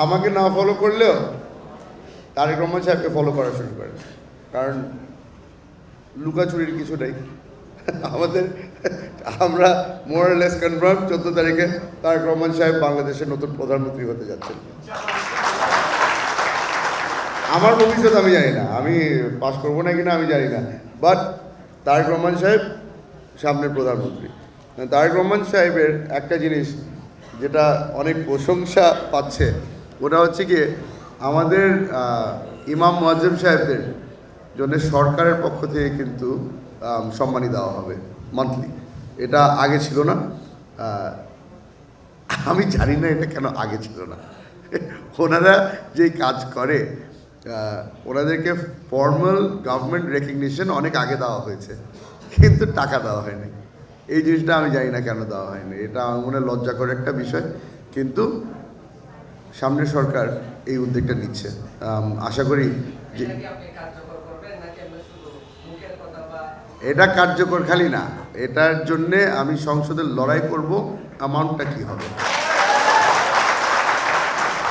আমাকে না ফলো করলেও তারেক রহমান সাহেবকে ফলো করা শুরু করেন, কারণ লুকাচুরির কিছু নেই আমাদের। আমরা মোরালেস কনফার্ম 14 তারিখে তারেক রহমান সাহেব বাংলাদেশের নতুন প্রধানমন্ত্রী হতে যাচ্ছেন। আমার ভবিষ্যৎ আমি জানি না, আমি পাস করবো না কিনা আমি জানি না, বাট তারেক রহমান সাহেব সামনের প্রধানমন্ত্রী। তারেক রহমান সাহেবের একটা জিনিস যেটা অনেক প্রশংসা পাচ্ছে, ওটা হচ্ছে কি আমাদের ইমাম মুয়াজ্জেম সাহেবদের জন্য সরকারের পক্ষ থেকে কিন্তু সম্মানী দেওয়া হবে মান্থলি। এটা আগে ছিল না। আমি জানি না এটা কেন আগে ছিল না। ওনারা যেই কাজ করে ওনাদেরকে ফর্মাল গভর্নমেন্ট রেকগনিশন অনেক আগে দেওয়া হয়েছে, কিন্তু টাকা দেওয়া হয়নি। এই জিনিসটা আমি জানি না কেন দেওয়া হয়নি, এটা আমার মনে লজ্জাকর একটা বিষয়। কিন্তু সামনের সরকার এই উদ্যোগটা নিচ্ছে, আশা করি যে এটা কার্যকর খালি না, এটার জন্যে আমি সংসদে লড়াই করব। অ্যামাউন্টটা কী হবে